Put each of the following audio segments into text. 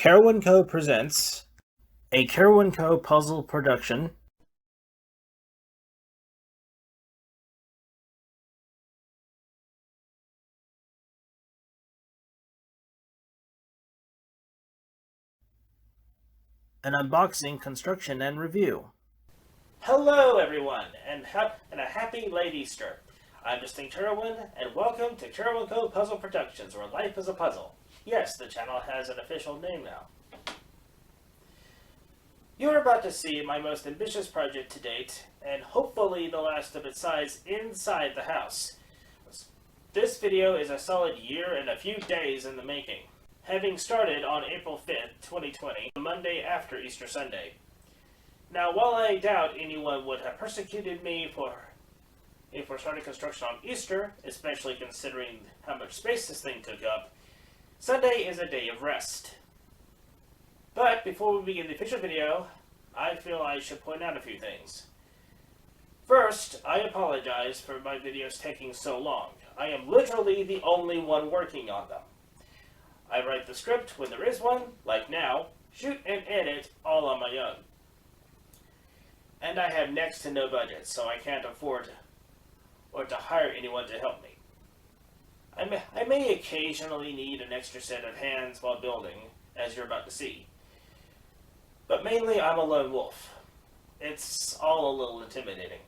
CarawanCo presents a CarawanCo puzzle production. An unboxing, construction, and review. Hello, everyone, and a happy late Easter. I'm Distinct Carawan, and welcome to CarawanCo.Puzzleproductions, where life is a puzzle. Yes, the channel has an official name now. You're about to see my most ambitious project to date, and hopefully the last of its size inside the house. This video is a solid year and a few days in the making, having started on April 5th, 2020, the Monday after Easter Sunday. Now, while I doubt anyone would have persecuted me for starting construction on Easter, especially considering how much space this thing took up, Sunday is a day of rest. But before we begin the official video, I feel I should point out a few things. First, I apologize for my videos taking so long. I am literally the only one working on them. I write the script when there is one, like now, shoot and edit all on my own. And I have next to no budget, so I can't afford to hire anyone to help me. I may occasionally need an extra set of hands while building, as you're about to see. But mainly I'm a lone wolf. It's all a little intimidating.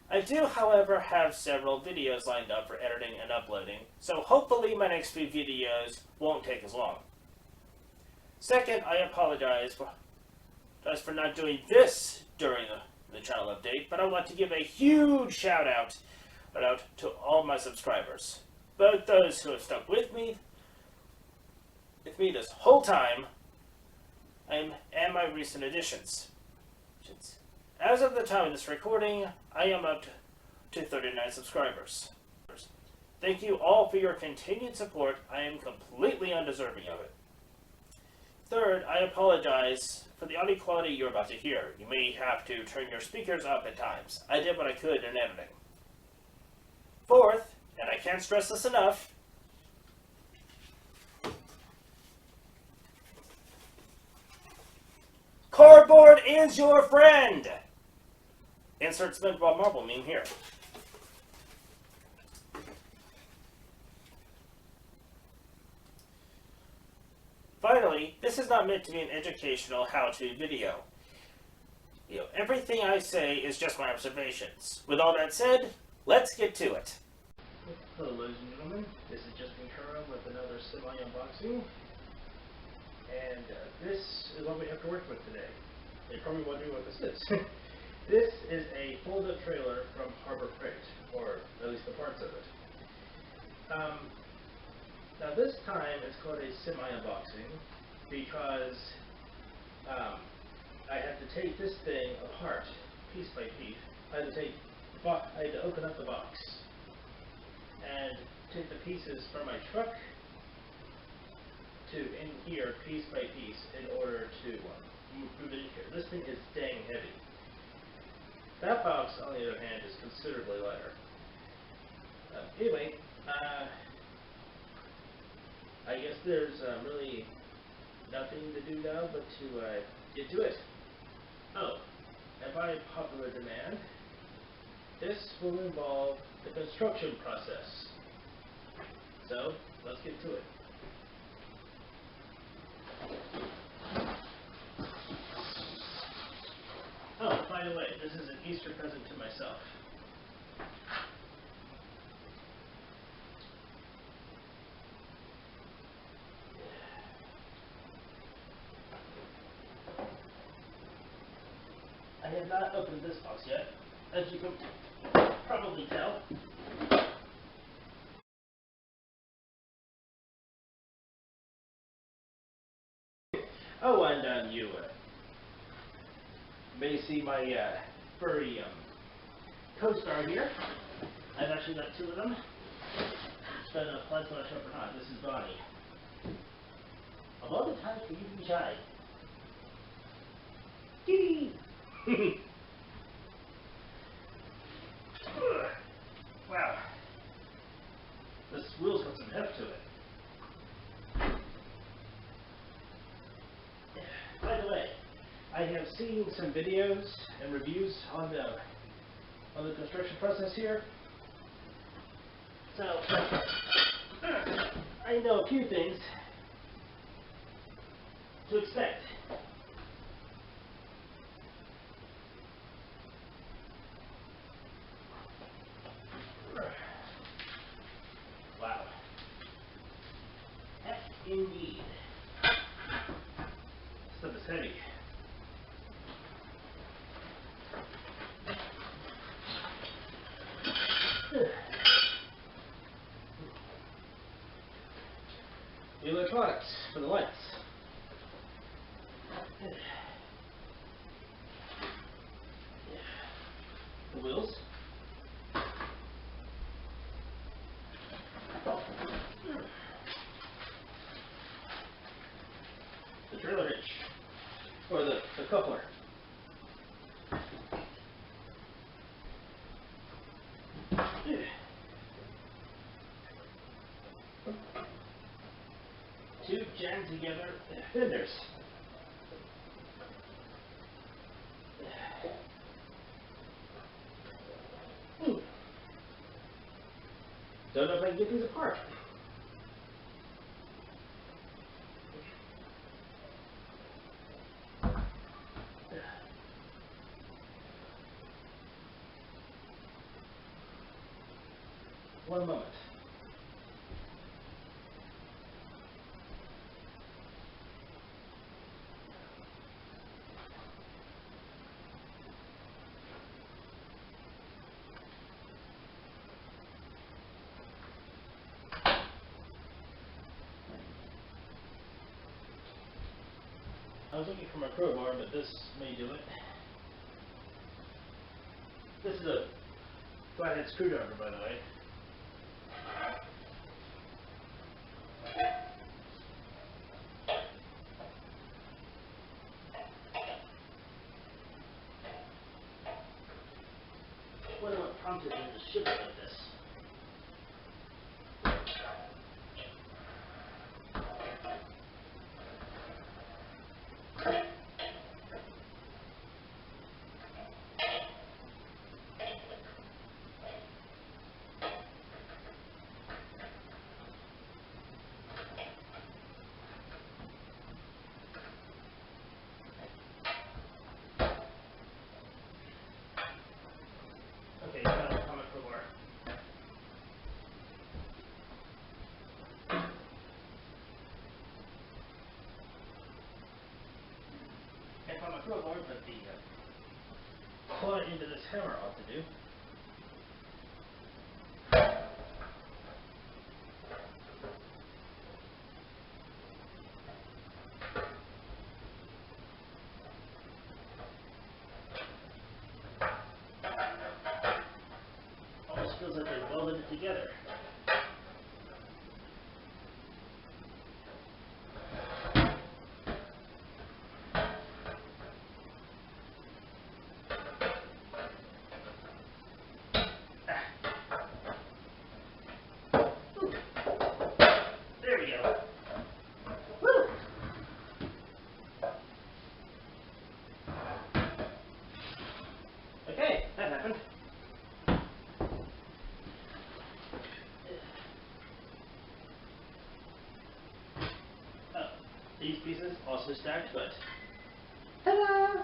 I do, however, have several videos lined up for editing and uploading, so hopefully my next few videos won't take as long. Second, I apologize for not doing this during the channel update, but I want to give a huge shout out to all my subscribers, both those who have stuck with me this whole time, and my recent additions. As of the time of this recording, I am up to 39 subscribers. Thank you all for your continued support. I am completely undeserving of it. Third, I apologize for the audio quality you're about to hear. You may have to turn your speakers up at times. I did what I could in editing. Fourth, and I can't stress this enough, cardboard is your friend! Insert SpongeBob Marble meme here. Finally, this is not meant to be an educational how-to video. Everything I say is just my observations. With all that said, let's get to it. Hello, ladies and gentlemen. This is Justin Carawan with another semi-unboxing. And this is what we have to work with today. You're probably wondering what this is. This is a fold-up trailer from Harbor Freight, or at least the parts of it. Now this time it's called a semi-unboxing because I had to take this thing apart, piece by piece. I had to open up the box and take the pieces from my truck to in here, piece by piece, in order to move it in here. This thing is dang heavy. That box, on the other hand, is considerably lighter. Anyway, I guess there's really nothing to do now but to get to it. Oh, and by popular demand, this will involve the construction process. So, let's get to it. Oh, by the way, this is an Easter present to myself. I have not opened this box yet, as you can probably tell. Oh, and you may see my furry co-star here. I've actually got two of them. It's been a pleasure to show for not. This is Bonnie. Of all the times for you to be shy. Gee! Wow. This wheel's got some heft to it. By the way, I have seen some videos and reviews on the construction process here. So I know a few things to expect. Wow. Heck indeed. Stuff is heavy. The electronics for the lights. The wheels. The trailer hitch. Or the coupler. Two jammed together fenders. Don't know if I can get these apart. One moment. I was looking for my crowbar, but this may do it. This is a flathead screwdriver, by the way. Wonder what prompted me to shiver like this. Okay, now on my crowbar. Can't find my crowbar, but the claw into this hammer ought to do. Almost feels like they welded it together. There we go. Woo! Okay, that happened. Oh, these pieces also stacked, but ta-da!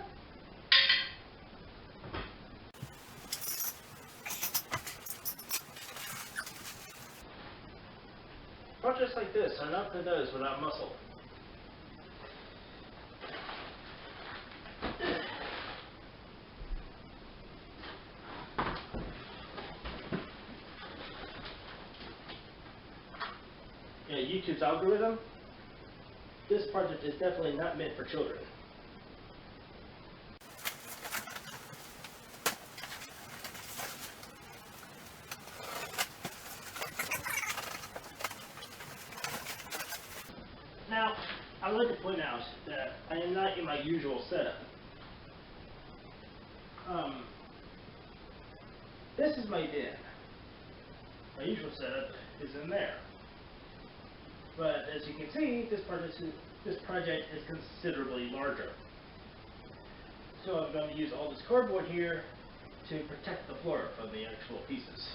Projects like this are not for those without muscle. Yeah, YouTube's algorithm, this project is definitely not meant for children. Now, I would like to point out that I am not in my usual setup. This is my den. usual setup is in there. But as you can see, this project this project is considerably larger. So I'm going to use all this cardboard here to protect the floor from the actual pieces.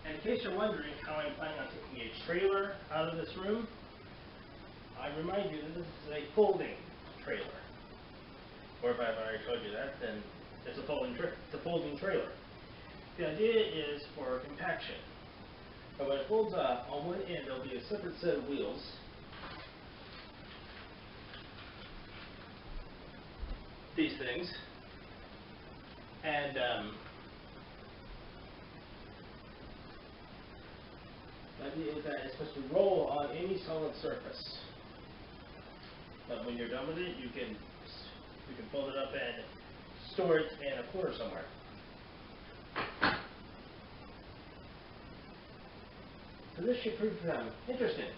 And in case you're wondering how I'm planning on taking a trailer out of this room, I remind you that this is a folding trailer. Or if I've already told you that, then it's a folding trailer. The idea is for compaction. But when it folds up, on one end there'll be a separate set of wheels. These things. And the idea is that it's supposed to roll on any solid surface. But when you're done with it, you can fold it up and store it in a corner somewhere. So this should prove interesting.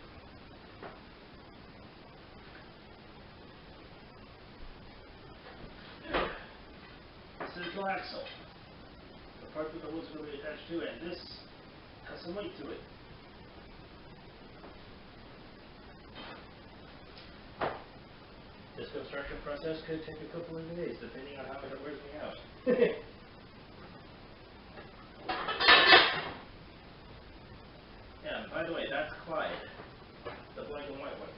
This is the axle, the part that the wood's going to be attached to, and this has some weight to it. This construction process could take a couple of days, depending on how much it wears me out. Yeah, by the way, that's Clyde, the black and white one.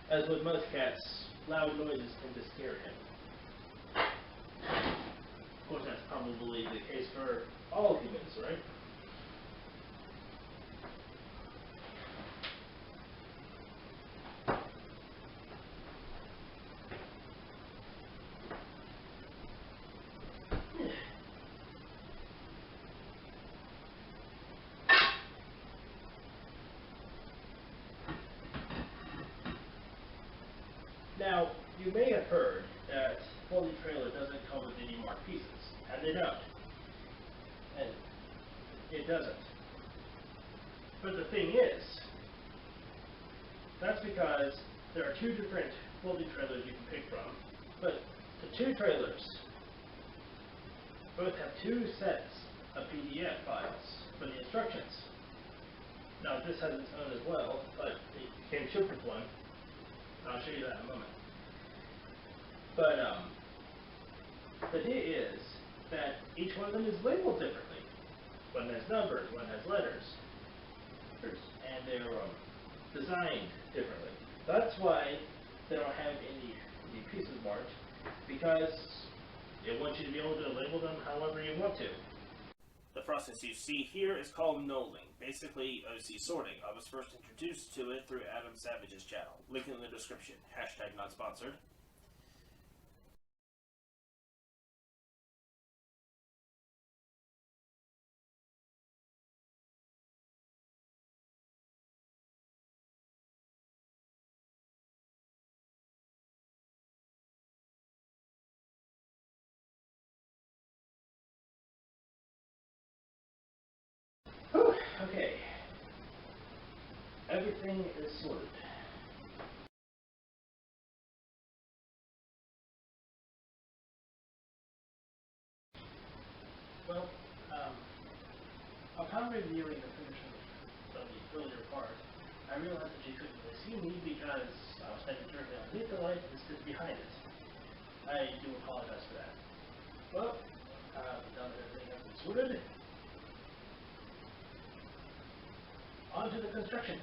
As with most cats, loud noises tend to scare him. Of course, that's probably the case for all humans, right? Now, you may have heard that folding trailer doesn't come with any marked pieces, and they don't. And it doesn't. But the thing is, that's because there are two different folding trailers you can pick from, but the two trailers both have two sets of PDF files for the instructions. Now, this has its own as well, but it came shipped with one. I'll show you that in a moment. But the idea is that each one of them is labeled differently. One has numbers, one has letters, and they're designed differently. That's why they don't have any pieces marked, because it wants you to be able to label them however you want to. The process you see here is called knolling, basically OC sorting. I was first introduced to it through Adam Savage's channel. Link in the description. # not sponsored. Okay. Everything is sorted. Well, upon reviewing the condition of the earlier part, I realized that you couldn't really see me because I was standing directly underneath the light instead of behind it. I do apologize for that. Well, now that everything has been sorted, on to the construction.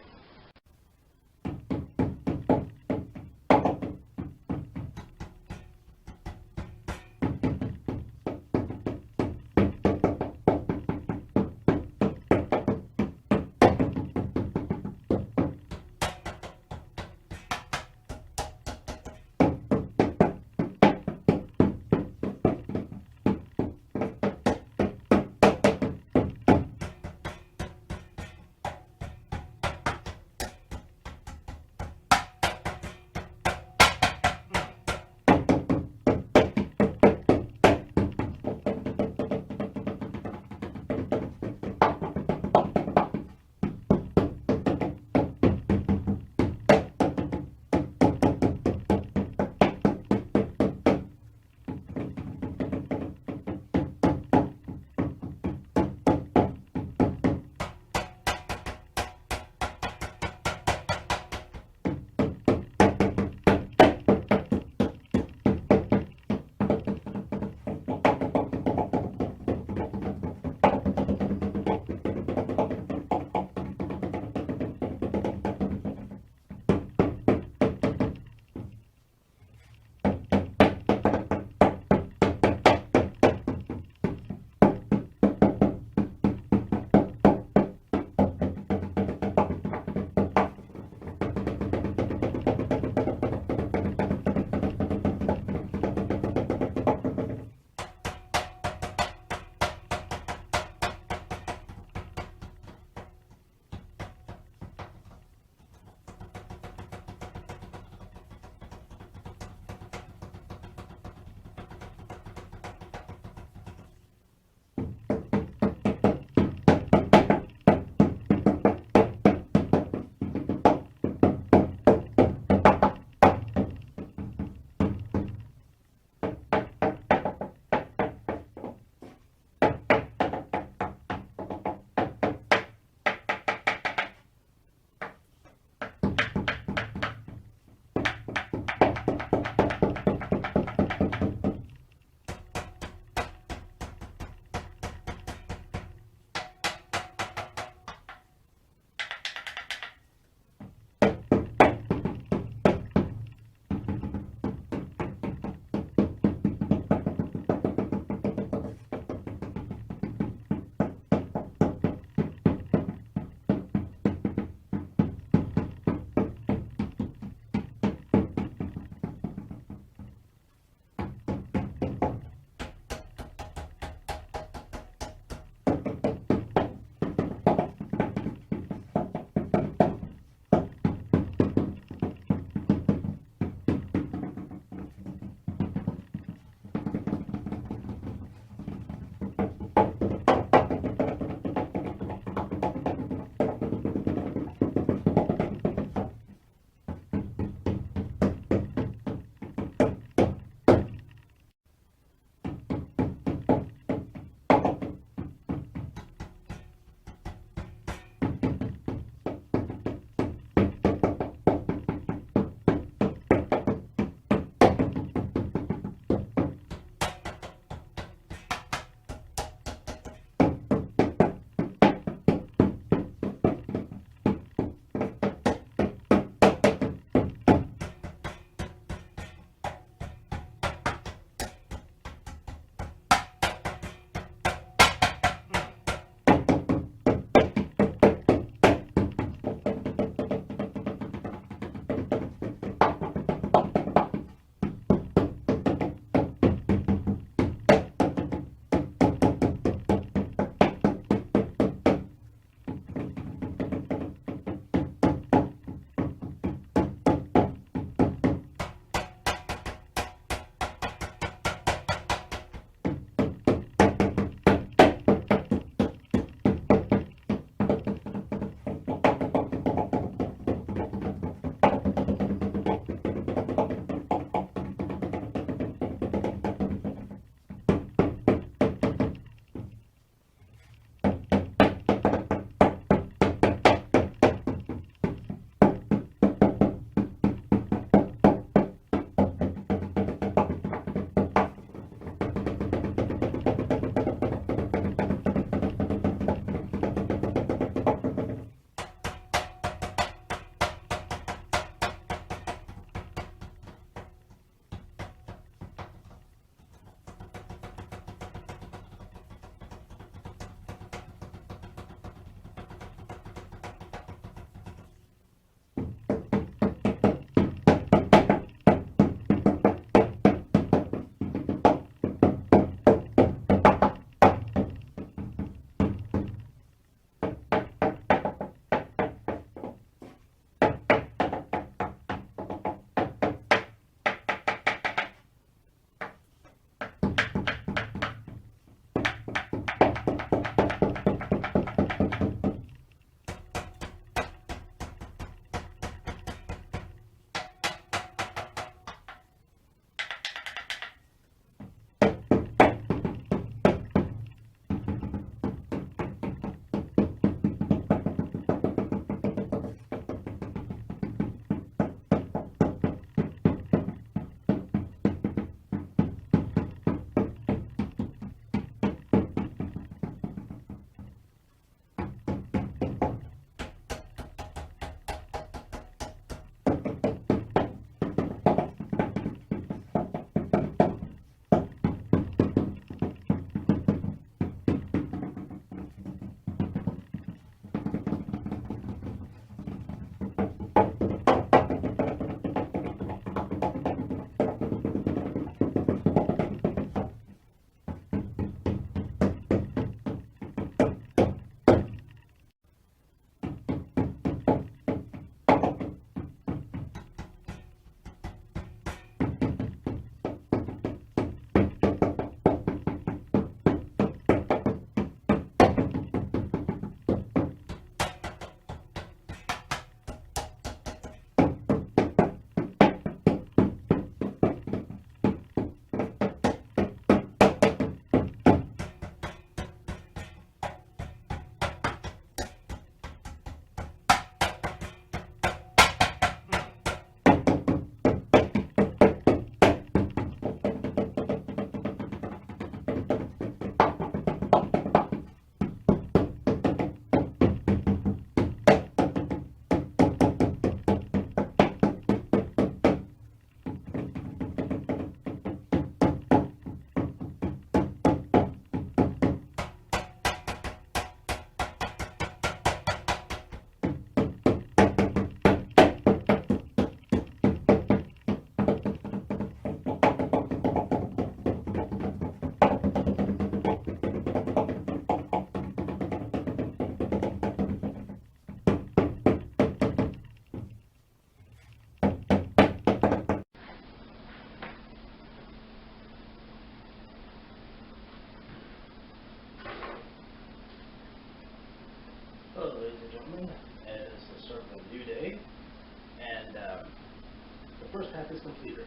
first half is completed.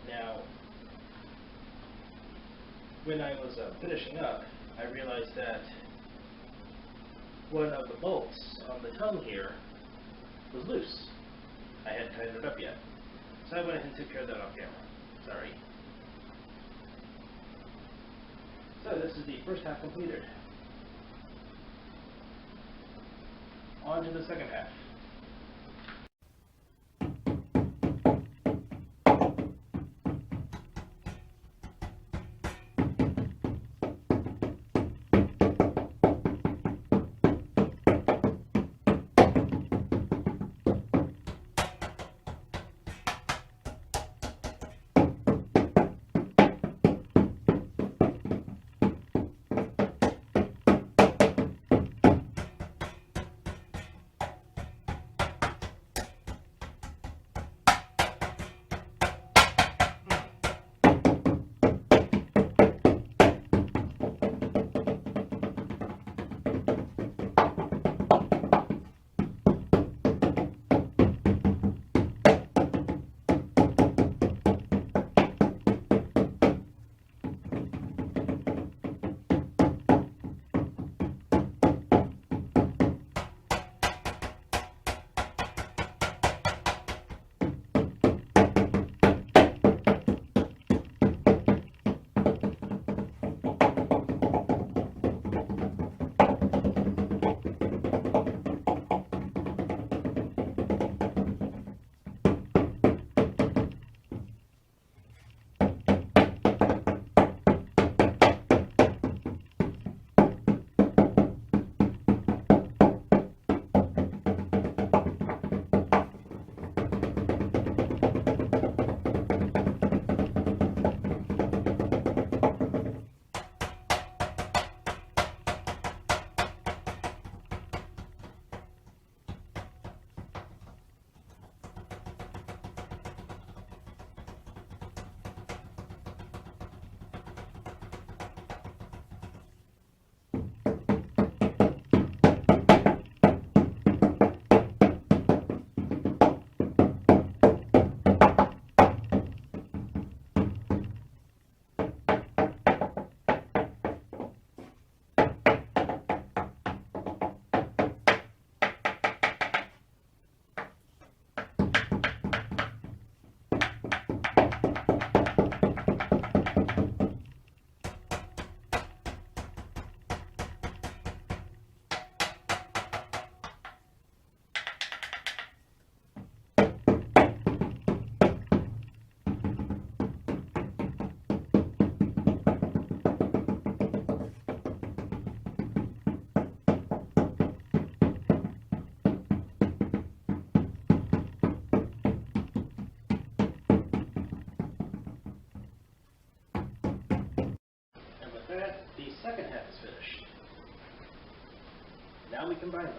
Now, when I was finishing up, I realized that one of the bolts on the tongue here was loose. I hadn't tightened it up yet. So I went ahead and took care of that off camera. Sorry. So this is the first half completed. On to the second half. The second half is finished. Now we combine them.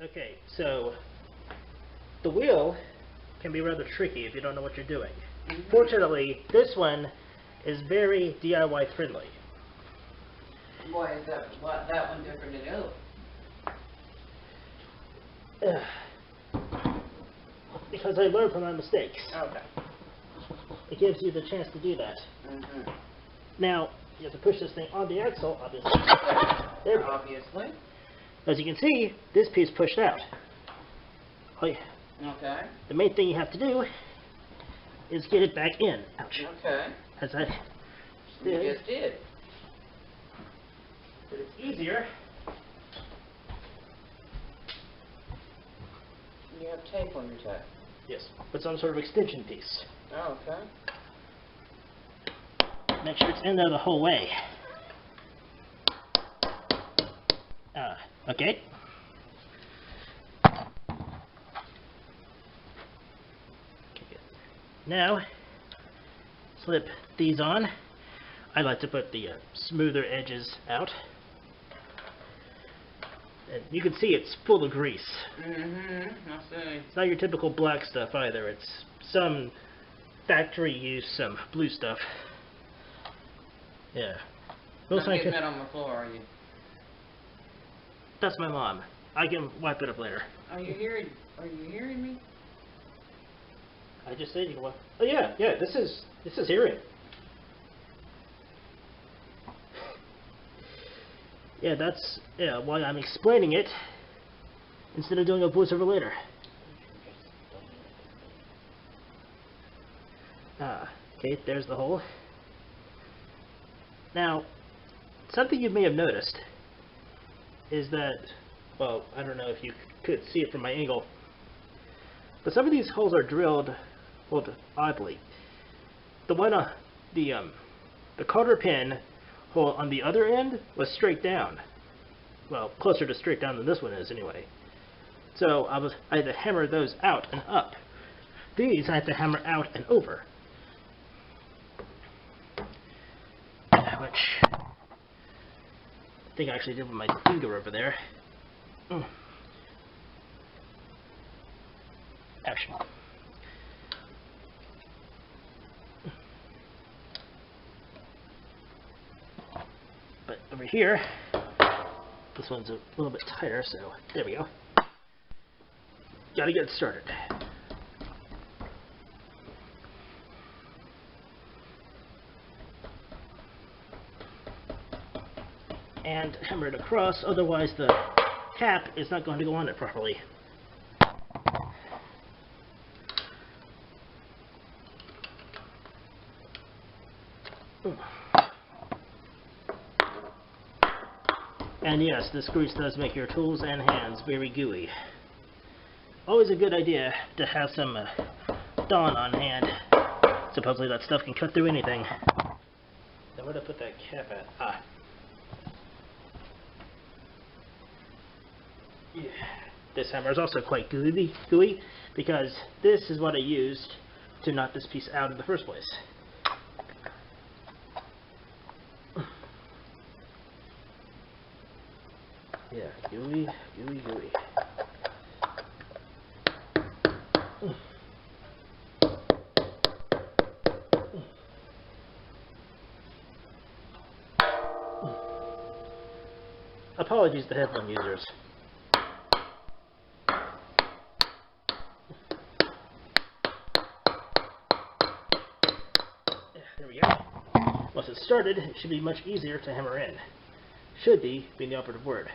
Okay, so the wheel can be rather tricky if you don't know what you're doing. Fortunately, this one is very DIY friendly. Why is that one different than the other? Because I learned from my mistakes. Okay. It gives you the chance to do that. Now, you have to push this thing on the axle, obviously. There we go. Obviously. As you can see, this piece pushed out. Okay. The main thing you have to do is get it back in. Ouch. Okay. As I You just did. But it's easier. You have tape on your toe. Yes, with some sort of extension piece. Oh, okay. Make sure it's in there the whole way. Okay. Now, slip these on. I like to put the smoother edges out. And you can see it's full of grease. I see. It's not your typical black stuff either. It's some factory use, some blue stuff. Yeah. Not getting that on the floor, are you? That's my mom. I can wipe it up later. Are you hearing me? I just said you can wipe. Oh yeah, this is hearing. Yeah, that's why I'm explaining it instead of doing a voiceover later. Okay, there's the hole. Now, something you may have noticed is that, well, I don't know if you could see it from my angle, but some of these holes are drilled, well, oddly. The one on the cotter pin hole on the other end was straight down. Well, closer to straight down than this one is, anyway. So I had to hammer those out and up. These I had to hammer out and over. Which I think I actually did with my finger over there. Action. But over here, this one's a little bit tighter, so there we go. Gotta get it started. And hammer it across, otherwise the cap is not going to go on it properly. And yes, this grease does make your tools and hands very gooey. Always a good idea to have some Dawn on hand. Supposedly that stuff can cut through anything. Now where'd I put that cap at? Yeah. This hammer is also quite gooey because this is what I used to knock this piece out in the first place. Yeah, gooey. Apologies to headphone users. There we go. Once it's started, it should be much easier to hammer in. Should be being the operative word.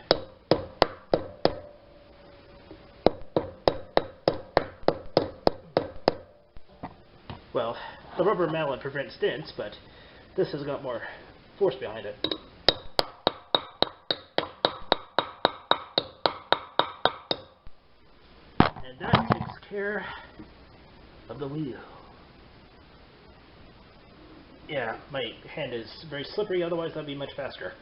Well, the rubber mallet prevents dents, but this has got more force behind it. And that takes care of the wheel. Yeah, my hand is very slippery, otherwise that'd be much faster.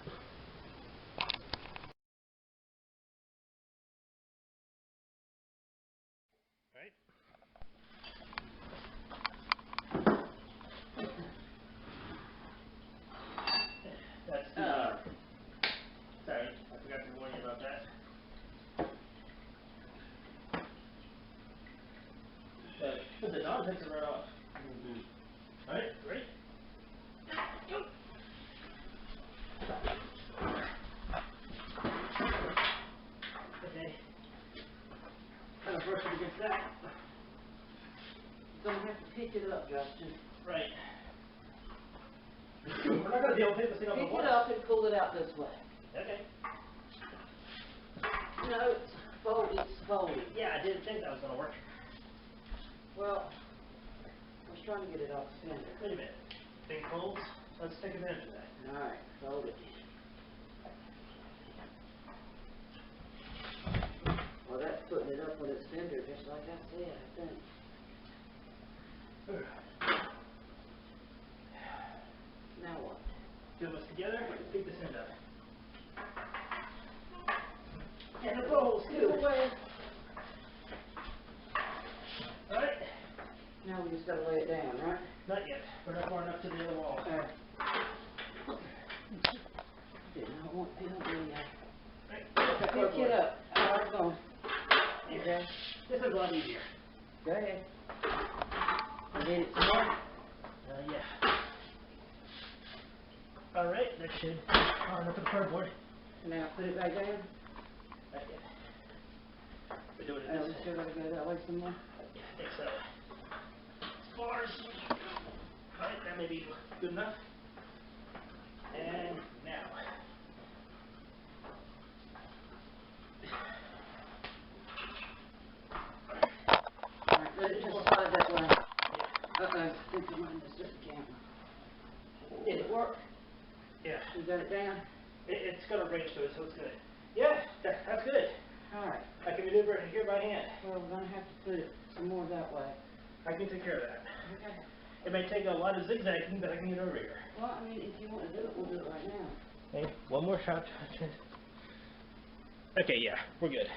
Right? That's sorry, I forgot to warn you about that. it takes it right off. Alright, ready? Okay. Kind of brush it against that. You're gonna have to pick it up, Justin. Right. We're not going to be able to pick this thing up at Pick once. it up and pull it out this way. Okay. No, it's folded. Yeah, I didn't think that was going to work. Well, I was trying to get it off center. Wait a minute. Thing folds. Let's take advantage of that. Alright, fold it. Well, that's putting it up with its fender, just like I said, I think. Now what? Two of us together, pick this end up. And the rolls too. Away. Alright. Now we just gotta lay it down, right? Not yet. We're not far enough to the other wall. Okay. Did not want to be pick it up. Alright, going. Okay. This is a lot easier. Go ahead. You need it some more? Yeah. Alright, that should line up the cardboard. Now put it back down. Not yet. We're doing it Oh, we this still gotta go that way some more? Yeah, I think so. As far as we can go. Alright, that may be good enough. And now. Alright, let it just slide that way. Uh-oh, I think you might have just the camera. Did it work? Yeah. You got it down? It's got a range to it, so it's good. Yeah, that's good. Alright. I can maneuver it here by hand. Well, we're gonna have to put it some more that way. I can take care of that. Okay. It may take a lot of zigzagging, but I can get over here. Well, I mean, if you want to do it, we'll do it right now. Okay, one more shot. Okay, yeah, we're good.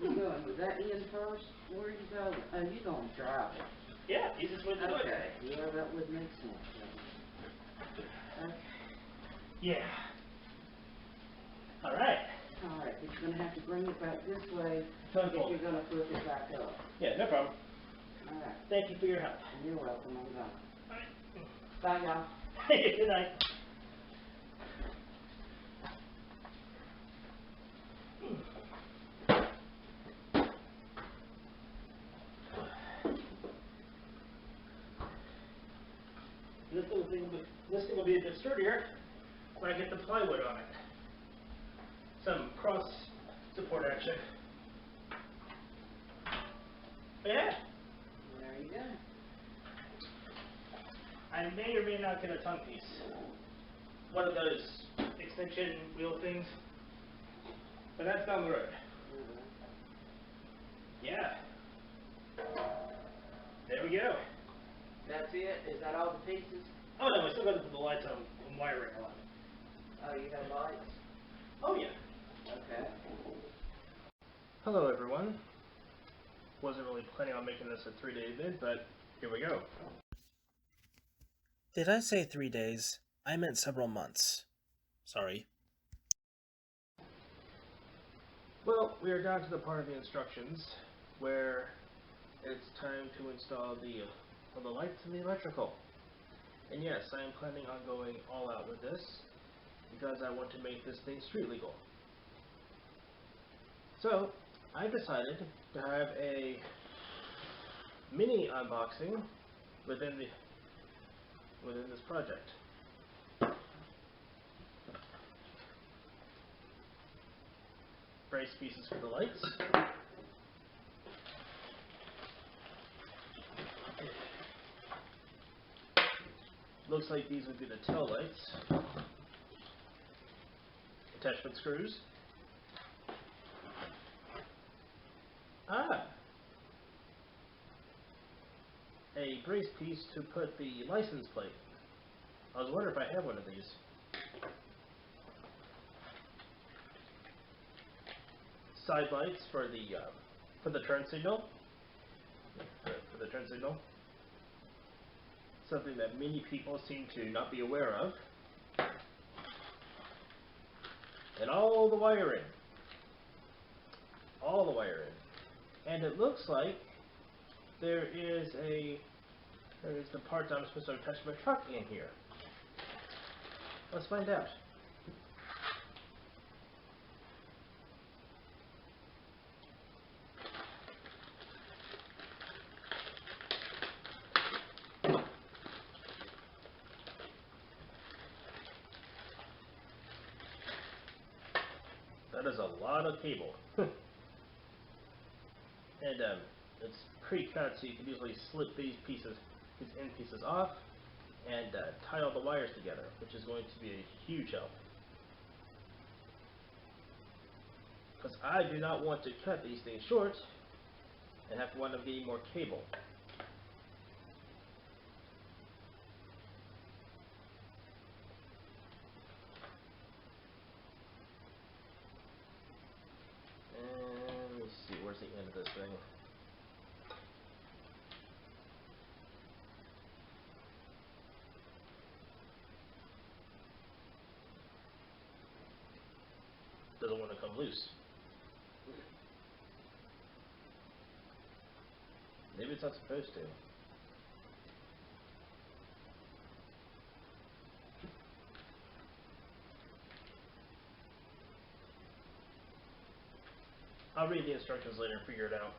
You going with that in first? Where are you going? Oh, you going to drive it. Yeah, easiest way to do it. Okay. Yeah, that would make sense. Okay. Yeah. Alright. Alright, but you're going to have to bring it back this way Totally. if you're going to flip it back up. Yeah, no problem. Alright. Thank you for your help. You're welcome. I'm going. Alright. Bye, y'all. Good night. This thing will be a bit sturdier when I get the plywood on it. Some cross support action. Yeah. There you go. I may or may not get a tongue piece. One of those extension wheel things. But that's down the road. Yeah. There we go. That's it? Is that all the pieces? Oh no, I still got to put the lights on and wiring on. Oh, you have lights? Oh yeah. Okay. Hello everyone. Wasn't really planning on making this a 3-day vid, but here we go. Did I say 3 days? I meant several months. Sorry. Well, we are down to the part of the instructions where it's time to install the lights and the electrical. And yes, I am planning on going all out with this because I want to make this thing street legal. So, I decided to have a mini unboxing within this project. Brace pieces for the lights. Looks like these would be the tail lights. Attachment screws. A brace piece to put the license plate. I was wondering if I have one of these. Side lights for the turn signal. For the turn signal. Something that many people seem to not be aware of. And all the wiring. All the wiring. And it looks like there is the part I'm supposed to attach to my truck in here. Let's find out. That is a lot of cable. And it's pre-cut, so you can easily slip these end pieces off, and tie all the wires together, which is going to be a huge help. Because I do not want to cut these things short and have to wind up getting more cable. And let me see, where's the end of this thing? Doesn't want to come loose. Maybe it's not supposed to. I'll read the instructions later and figure it out.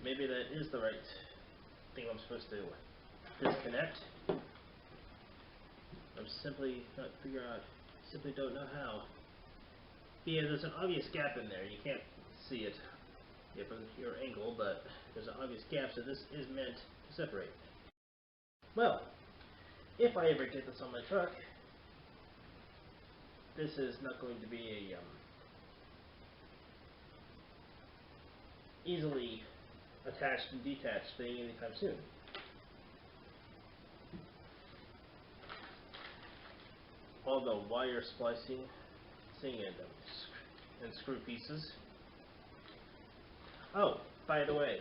Maybe that is the right thing I'm supposed to disconnect. I'm simply not figuring out. Simply don't know how. Yeah, there's an obvious gap in there. You can't see it from your angle, but there's an obvious gap, so this is meant to separate. Well, if I ever get this on my truck, this is not going to be a easily attached and detached thing anytime soon. All the wire splicing, and screw pieces. Oh, by the way,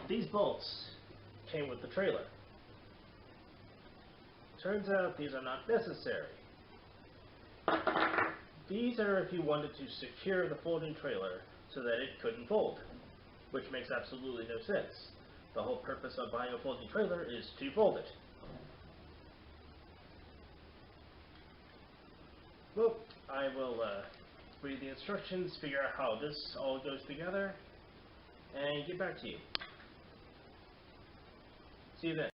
these bolts came with the trailer. Turns out these are not necessary. These are if you wanted to secure the folding trailer so that it couldn't fold, which makes absolutely no sense. The whole purpose of buying a folding trailer is to fold it. Well, I will read the instructions, figure out how this all goes together, and get back to you. See you then.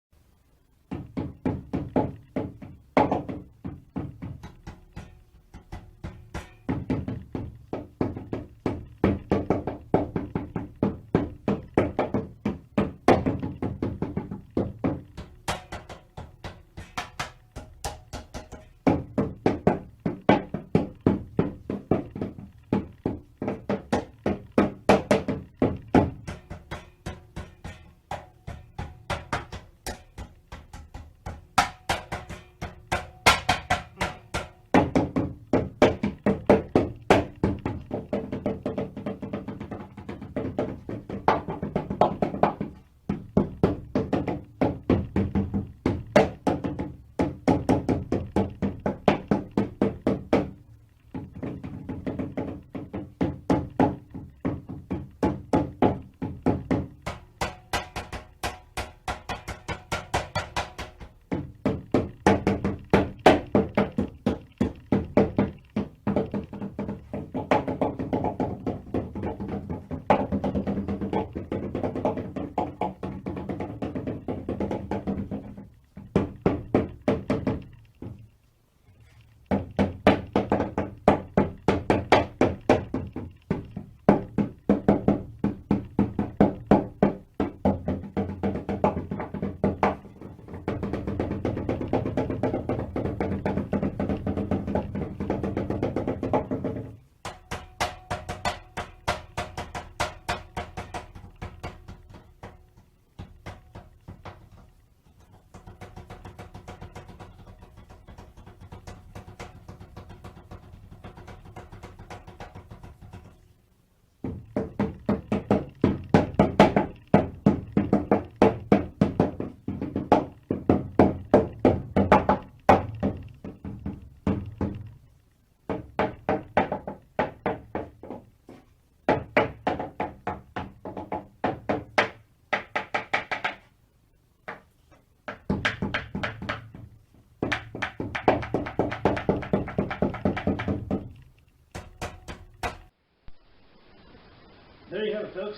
have it, folks.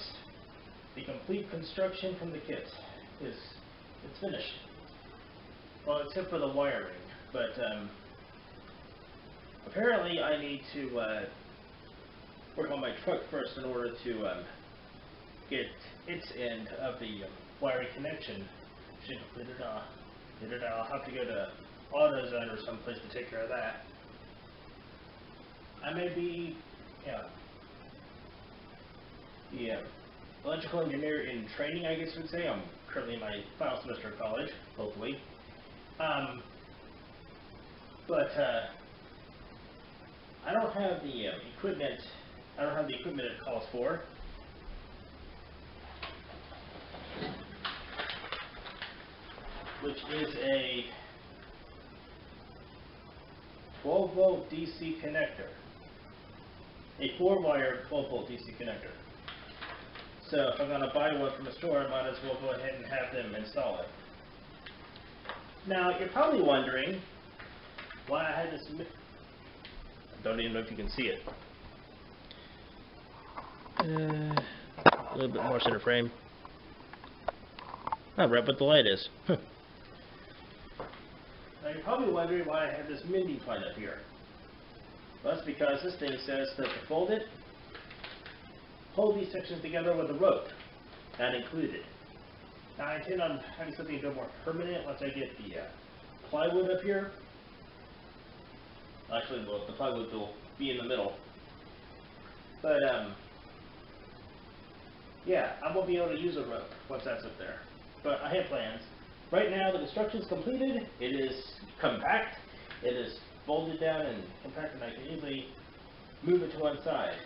The complete construction from the kit it's finished. Well, except for the wiring, but apparently I need to work on my truck first in order to get its end of the wiring connection completed. I'll have to go to AutoZone or someplace to take care of that. I may be, the electrical engineer in training, I guess you would say. I'm currently in my final semester of college, hopefully. But I don't have the equipment. I don't have the equipment it calls for. Which is a 12-volt DC connector. A 4-wire 12-volt DC connector. So if I'm going to buy one from a store, I might as well go ahead and have them install it. Now, you're probably wondering why I had this. I don't even know if you can see it. A little bit more center frame. Oh, right what the light is. Now, you're probably wondering why I have this mending point up here. Well, that's because this thing says that to fold it, hold these sections together with a rope, not included. Now, I intend on having something a bit more permanent once I get the plywood up here. Actually, well, the plywood will be in the middle. But, yeah, I won't be able to use a rope once that's up there. But I have plans. Right now, the construction's completed. It is compact. It is folded down and compacted, and I can easily move it to one side.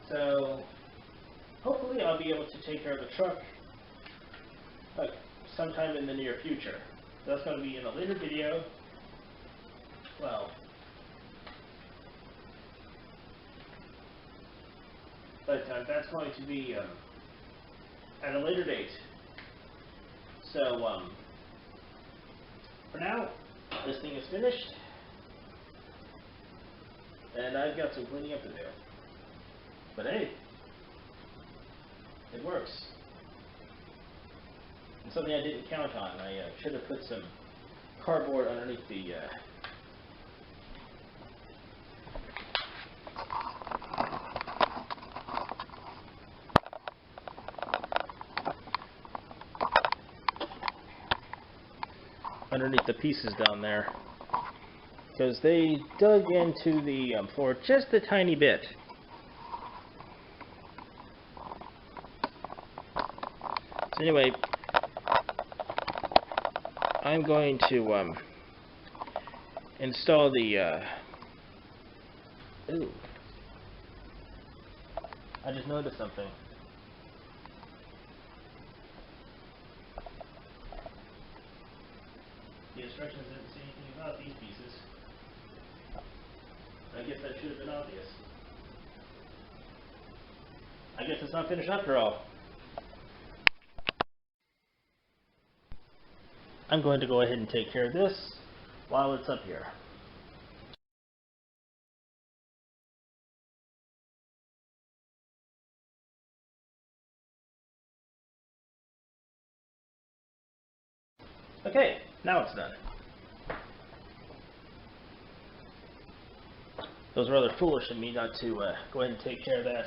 So, hopefully I'll be able to take care of the truck sometime in the near future. That's going to be in a later video. Well, but that's going to be at a later date. So, for now, this thing is finished, and I've got some cleaning up to do. But hey, it works. And something I didn't count on. I should have put some cardboard underneath the pieces down there, because they dug into the floor just a tiny bit. So anyway, I'm going to install the ooh, I just noticed something. The instructions didn't say anything about these pieces. I guess that should have been obvious. I guess it's not finished after all. I'm going to go ahead and take care of this while it's up here. Okay, now it's done. It was rather foolish of me not to go ahead and take care of that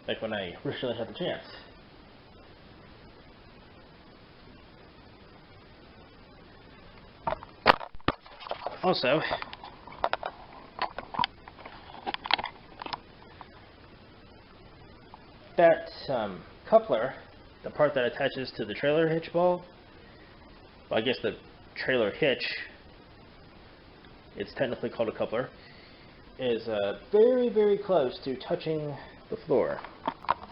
back when I originally had the chance. Also, that coupler, the part that attaches to the trailer hitch ball, well, I guess the trailer hitch, it's technically called a coupler, is very, very close to touching the floor.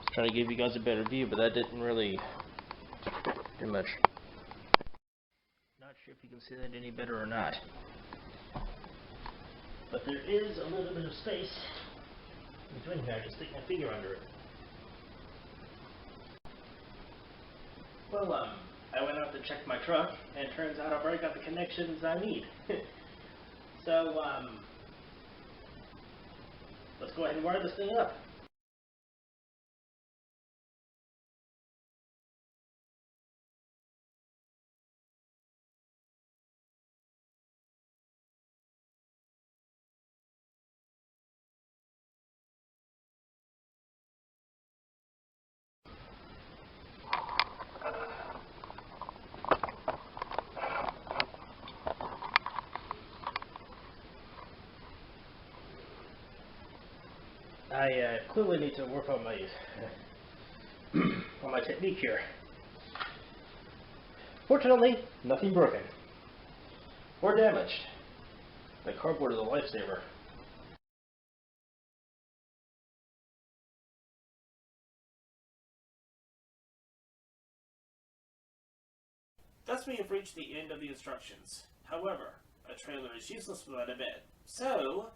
Just trying to give you guys a better view, but that didn't really do much. Not sure if you can see that any better or not. But there is a little bit of space between here. I just stick my finger under it. Well, I went out to check my truck, and it turns out I've already got the connections I need. So, let's go ahead and wire this thing up. I clearly need to work on my on my technique here. Fortunately, nothing broken or damaged. The cardboard is a lifesaver. Thus we have reached the end of the instructions. However, a trailer is useless without a bed. So,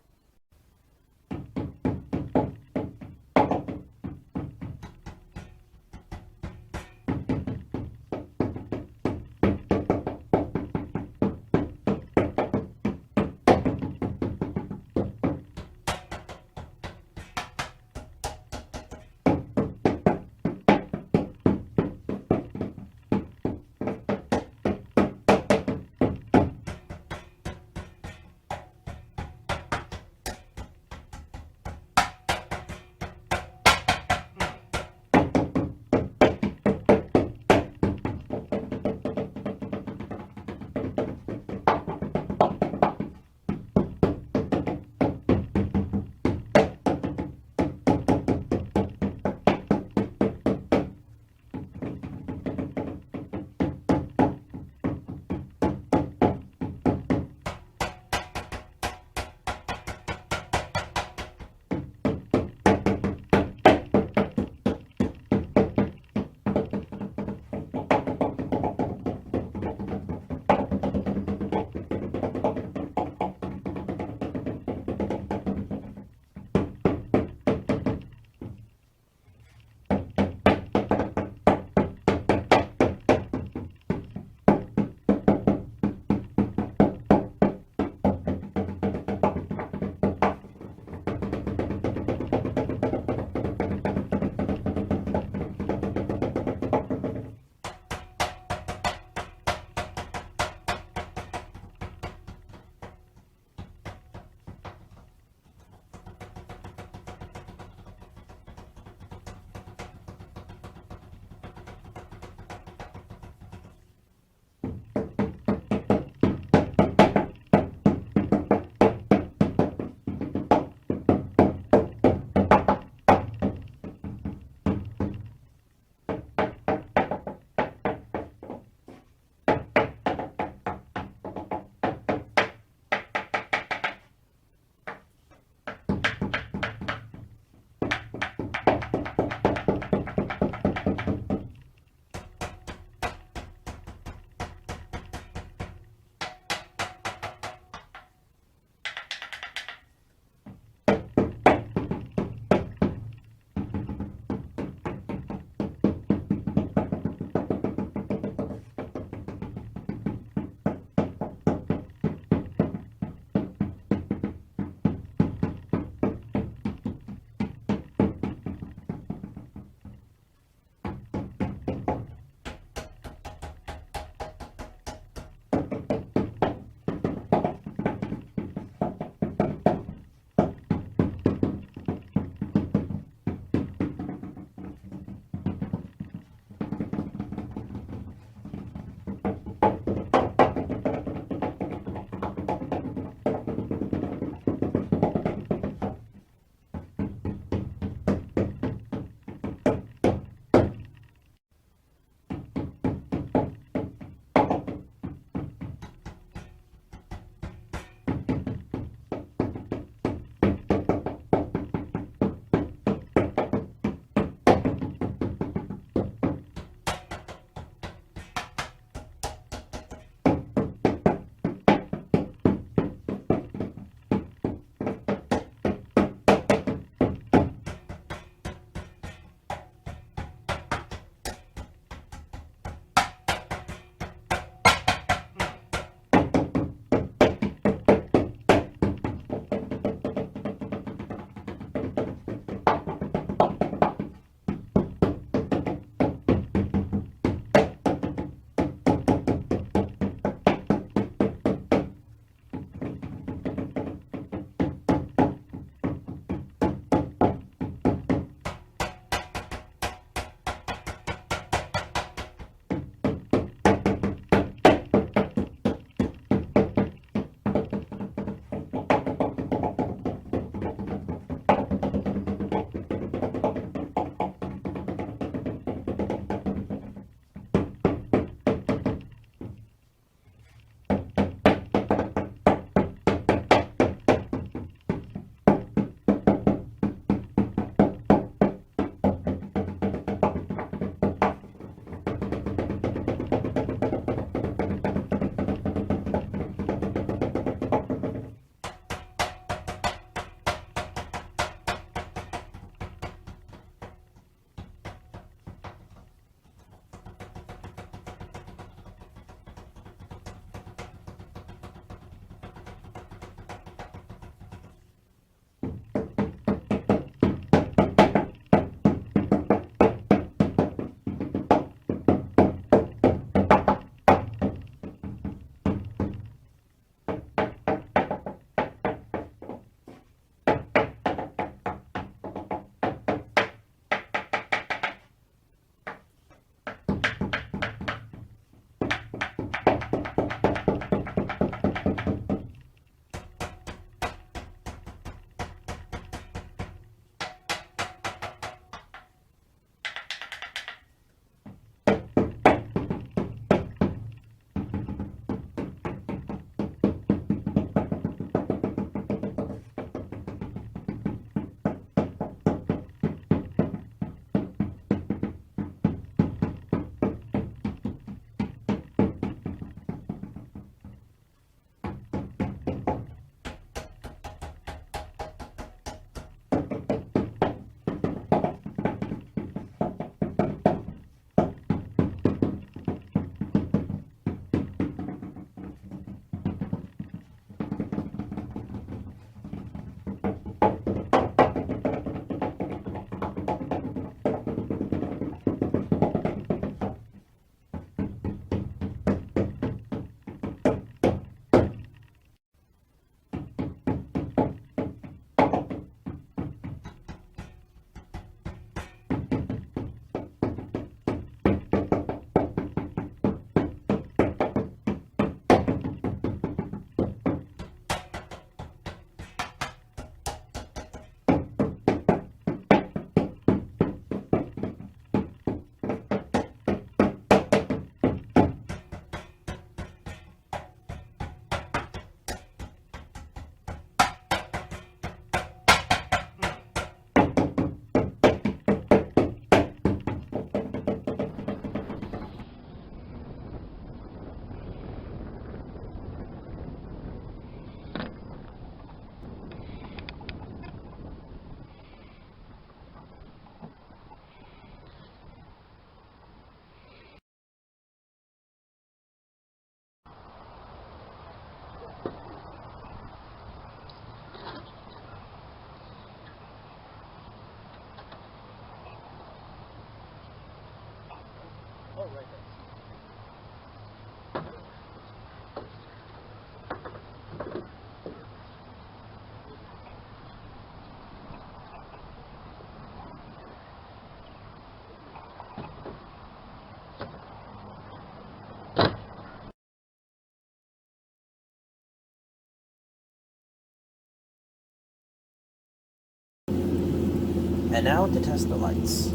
And now to test the lights.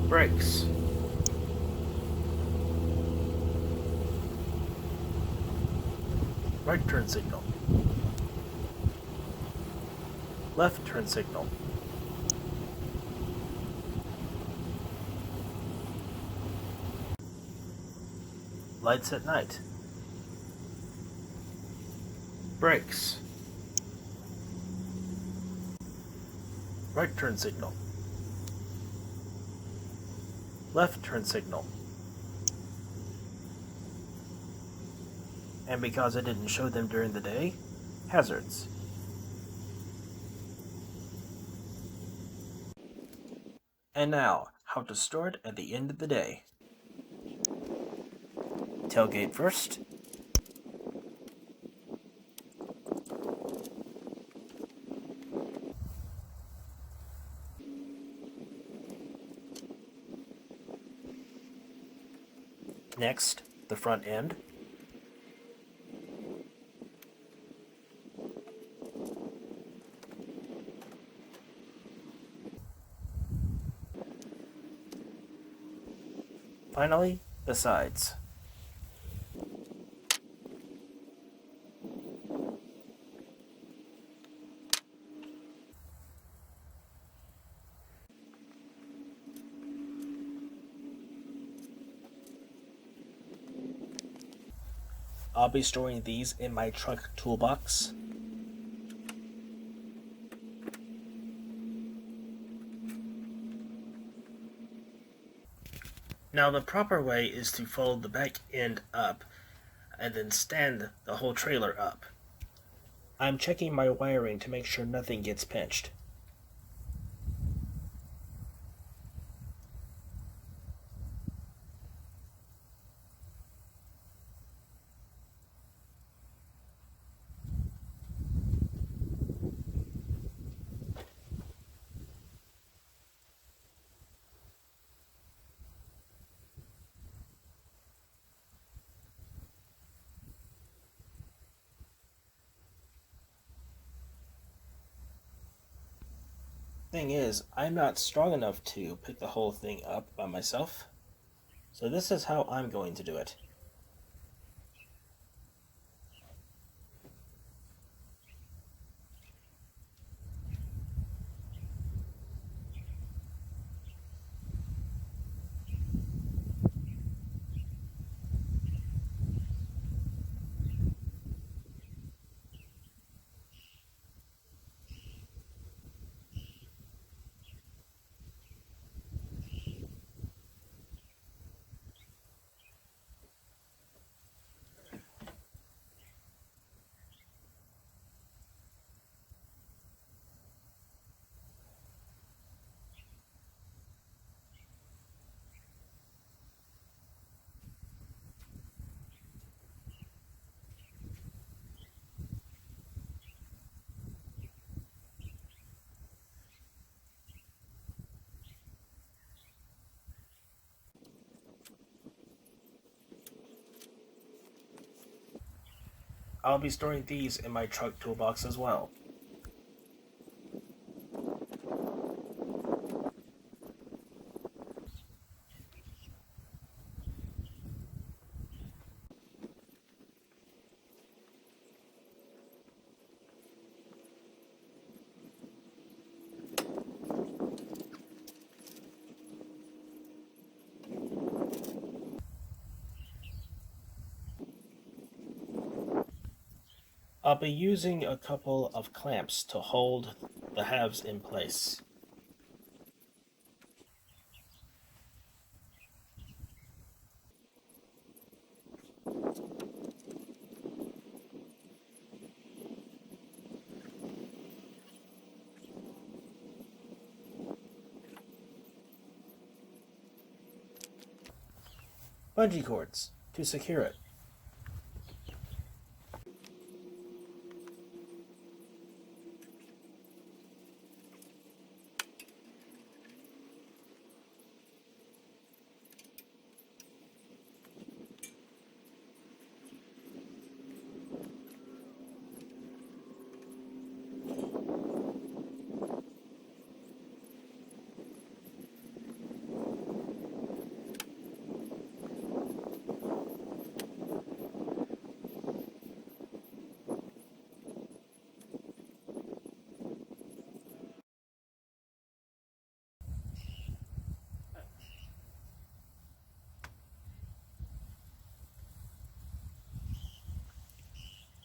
Brakes. Right turn signal. Left turn signal. Lights at night. Brakes. Right turn signal. Left turn signal. And because I didn't show them during the day, hazards. And now, how to store it at the end of the day. Tailgate first. Next, the front end. Finally, the sides. I'll be storing these in my truck toolbox. Now the proper way is to fold the back end up and then stand the whole trailer up. I'm checking my wiring to make sure nothing gets pinched. Thing is, I'm not strong enough to pick the whole thing up by myself, so this is how I'm going to do it. I'll be storing these in my truck toolbox as well. I'll be using a couple of clamps to hold the halves in place. bungee cords to secure it.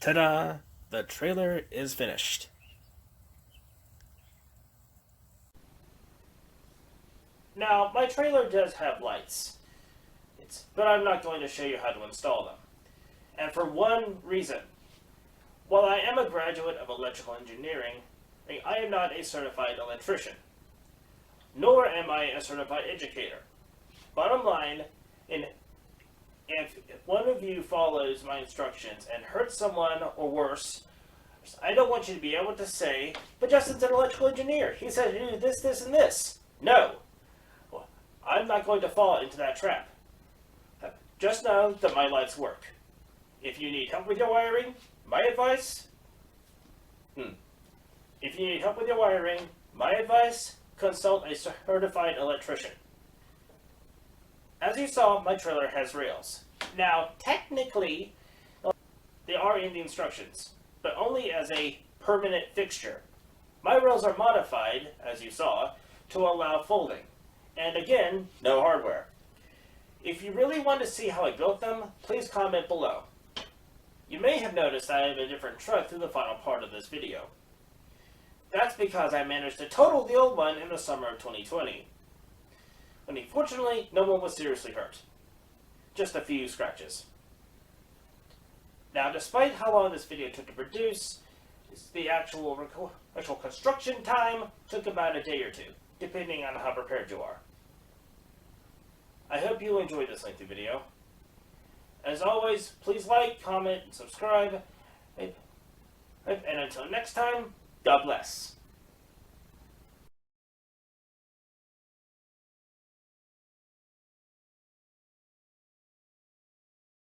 Ta-da! The trailer is finished. Now, my trailer does have lights, but I'm not going to show you how to install them. And for one reason. While I am a graduate of electrical engineering, I am not a certified electrician, nor am I a certified educator. Bottom line, if one of you follows my instructions and hurts someone or worse, I don't want you to be able to say, but Justin's an electrical engineer. He said to do this, this, and this. No. Well, I'm not going to fall into that trap. Just know that my lights work. If you need help with your wiring, my advice, consult a certified electrician. As you saw, my trailer has rails. Now, technically, they are in the instructions, but only as a permanent fixture. My rails are modified, as you saw, to allow folding. And again, no hardware. If you really want to see how I built them, please comment below. You may have noticed I have a different truck through the final part of this video. That's because I managed to total the old one in the summer of 2020. When fortunately, no one was seriously hurt. Just a few scratches. Now, despite how long this video took to produce, the actual construction time took about a day or two, depending on how prepared you are. I hope you enjoyed this lengthy video. As always, please like, comment, and subscribe. And until next time, God bless.